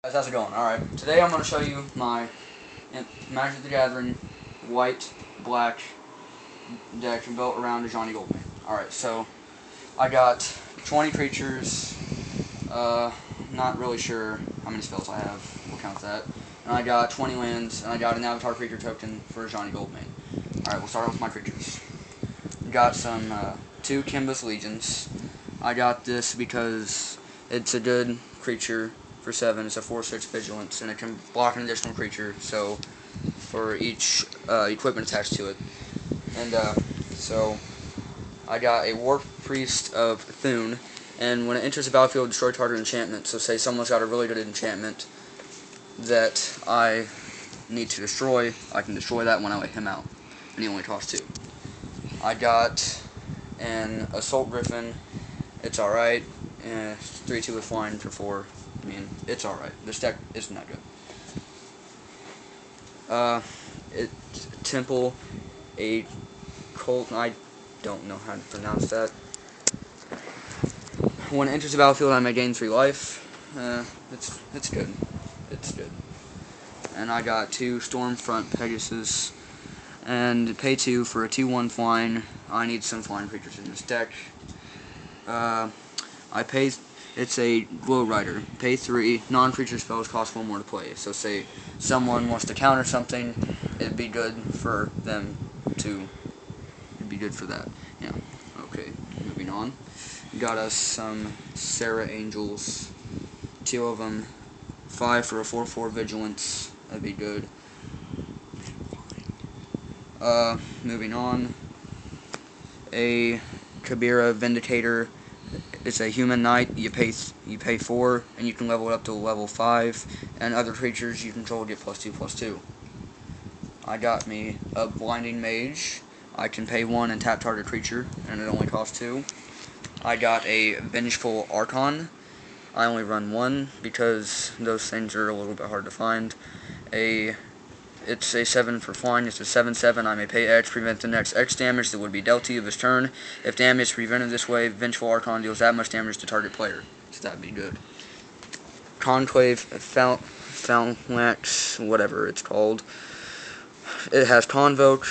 Guys, how's it going? Alright, today I'm going to show you my Magic the Gathering white, black deck built around Ajani Goldmane. Alright, so I got 20 creatures, not really sure how many spells I have, we'll count that. And I got 20 lands, and I got an avatar creature token for Ajani Goldmane. Alright, we'll start with my creatures. Got some 2 Kimbus Legions. I got this because it's a good creature for 7. It's a 4/6 vigilance, and it can block an additional creature, so for each equipment attached to it. And so I got a War Priest of Thune, and when it enters the battlefield, destroy target enchantment. So say someone's got a really good enchantment that I need to destroy, I can destroy that when I let him out, and he only costs 2. I got an Assault Griffin. It's alright, and 3/2 with flying for 4. I mean, it's alright. This deck isn't that good. Temple, a Colt, I don't know how to pronounce that. When it enters the battlefield, I may gain 3 life. It's good. It's good. And I got 2 Stormfront Pegasus, and pay 2 for a 2/1 flying. I need some flying creatures in this deck. It's a Glow Rider. Pay 3, non-creature spells cost 1 more to play. So say someone wants to counter something, it'd be good for them to, it'd be good for that. Yeah, okay, moving on. Got us some Serra Angels, 2 of them, 5 for a 4/4 vigilance, that'd be good. Moving on, a Kabira Vindicator. It's a human knight. You pay 4, and you can level it up to level 5. And other creatures you control get +2/+2. I got me a Blinding Mage. I can pay 1 and tap target creature, and it only costs 2. I got a Vengeful Archon. I only run 1 because those things are a little bit hard to find. It's a 7 for flying. It's a 7/7. I may pay X, prevent the next X damage that would be dealt to you this turn. If damage is prevented this way, Vengeful Archon deals that much damage to target player. So that'd be good. Conclave Phalanx, whatever it's called. It has Convoke,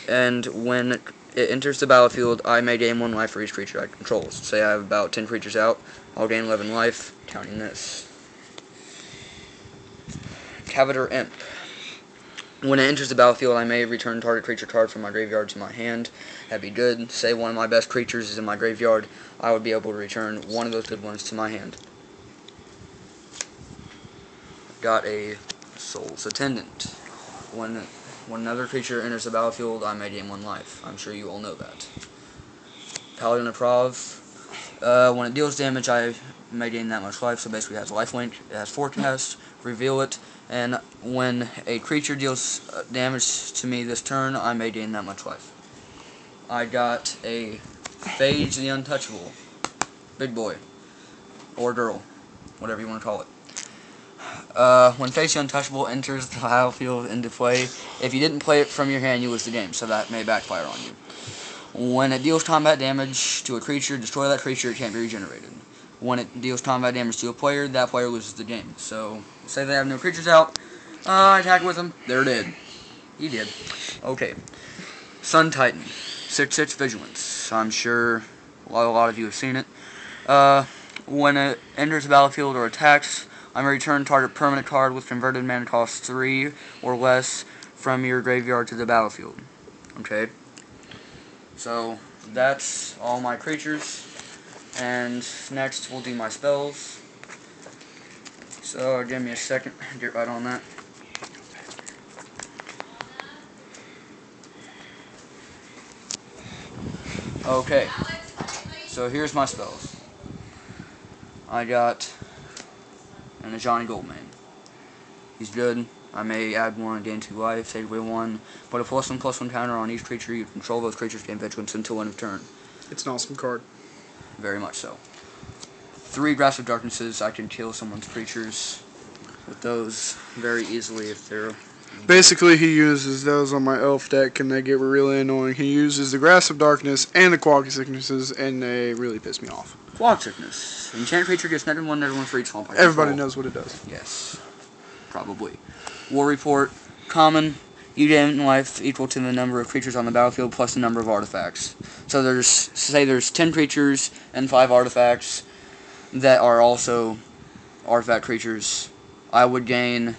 and when it enters the battlefield, I may gain 1 life for each creature I control. So say I have about 10 creatures out, I'll gain 11 life, counting this. Cavator Imp. When it enters the battlefield, I may return target creature card from my graveyard to my hand. That'd be good. Say one of my best creatures is in my graveyard, I would be able to return one of those good ones to my hand. Got a Soul's Attendant. When another creature enters the battlefield, I may gain 1 life. I'm sure you all know that. Paladin of Prav. When it deals damage, I may gain that much life, so basically it has lifelink, it has Forecast, Reveal it, and when a creature deals damage to me this turn, I may gain that much life. I got a Phage the Untouchable. Big boy. Or girl. Whatever you want to call it. When Phage the Untouchable enters the battlefield into play, if you didn't play it from your hand, you lose the game, so that may backfire on you. When it deals combat damage to a creature, destroy that creature, it can't be regenerated. When it deals combat damage to a player, that player loses the game. So, say they have no creatures out, I attack with them, they're dead. He did. Okay. Sun Titan, 6/6 vigilance. I'm sure a lot of you have seen it. When it enters the battlefield or attacks, I may return target permanent card with converted mana cost 3 or less from your graveyard to the battlefield. Okay. So, that's all my creatures. And next, we'll do my spells. So, give me a second, get right on that. Okay, so here's my spells. I got an Ajani Goldmane. He's good. I may add 1 and gain 2 life, take away 1, put a +1/+1 counter on each creature you control. Those creatures gain vigilance until end of turn. It's an awesome card. Very much so. 3 Grasp of Darknesses. I can kill someone's creatures with those very easily if they're Basically, he uses those on my elf deck, and they get really annoying. He uses the Grasp of Darkness and the Quality Sicknesses, and they really piss me off. Quality Sickness. Enchant creature gets -1/-1 for each swamp. Everybody knows what it does. Yes. Probably. War Report. Common. You gain life equal to the number of creatures on the battlefield plus the number of artifacts. So there's 10 creatures and 5 artifacts that are also artifact creatures. I would gain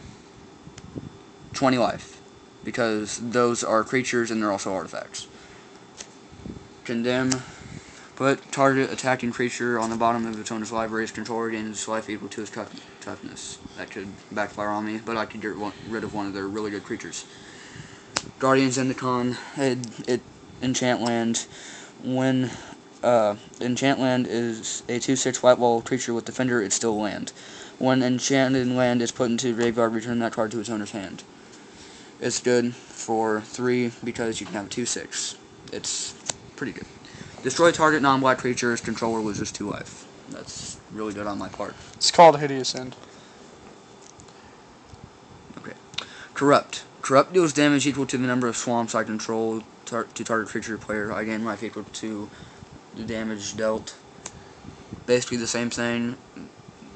20 life, because those are creatures and they're also artifacts. Condemn. Put target attacking creature on the bottom of its owner's library. Its controller gains life equal to its toughness. That could backfire on me, but I could get rid of one of their really good creatures. Guardians Zendikon. Enchant land. When enchant land is a 2/6 white wall creature with defender, it's still land. When enchanted land is put into graveyard, return that card to its owner's hand. It's good for 3 because you can have a 2/6. It's pretty good. Destroy target non-black creature's controller loses 2 life. That's really good on my part. It's called Hideous End. Okay. Corrupt. Corrupt deals damage equal to the number of swamps I control to target creature player. I gain life equal to the damage dealt. Basically the same thing,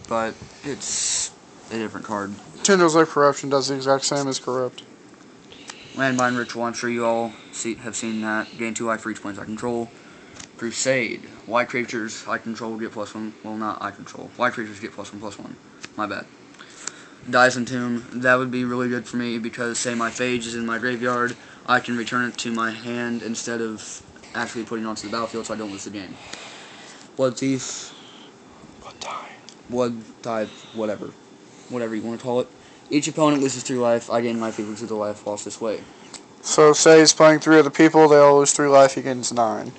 but it's a different card. Tendrils Life Corruption does the exact same as Corrupt. Landbind Ritual, I'm sure you all have seen that. Gain 2 life for each planes I control. Crusade. White creatures I control get +1. Well, not I control. White creatures get +1/+1. My bad. Dyson Tomb. That would be really good for me because, say my Phage is in my graveyard, I can return it to my hand instead of actually putting it onto the battlefield so I don't lose the game. Blood Thief. Blood Tithe. Whatever. Whatever you want to call it. Each opponent loses 3 life. I gain life equal to the life lost this way. So, say he's playing 3 other people, they all lose 3 life, he gains 9.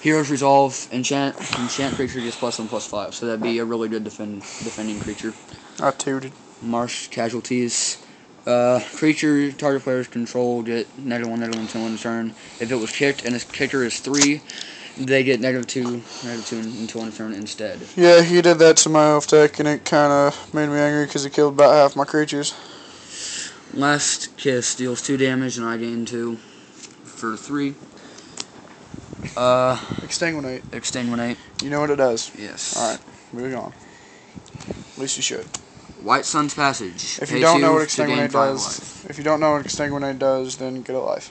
Hero's Resolve. Enchant creature gets +1/+5. So that'd be a really good defending creature. I tooted. Marsh Casualties. Creature target players control get -1/-1 until end of turn. If it was kicked and its kicker is 3, they get -2 until end of turn instead. Yeah, he did that to my elf deck, and it kind of made me angry because he killed about half my creatures. Last Kiss deals 2 damage, and I gain 2 for 3. Exsanguinate. Exsanguinate. You know what it does? Yes. Alright, moving on. At least you should. White Sun's Passage. If you don't know what Exsanguinate does, then get a life.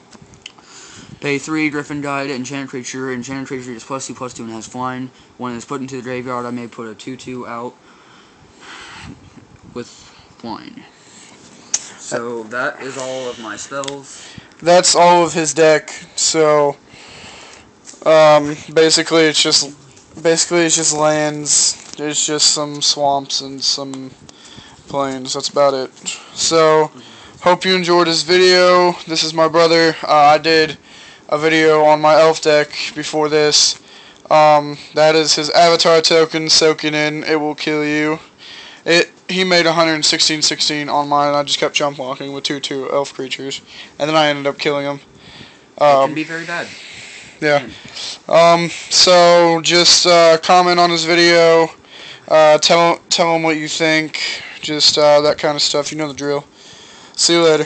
Pay 3, Griffin Guide, Enchanted creature. Enchanted creature is +2/+2 and has flying. When it's put into the graveyard, I may put a 2/2 out with flying. So that is all of my spells. That's all of his deck. So basically it's just lands. There's just some swamps and some plains. That's about it. So hope you enjoyed this video. This is my brother. I did a video on my elf deck before this. That is his avatar token soaking in. It will kill you. He made 116/16 on mine, and I just kept jump walking with 2/2 elf creatures, and then I ended up killing him. It can be very bad. Yeah. So just comment on this video. Tell him what you think. Just that kind of stuff. You know the drill. See you later.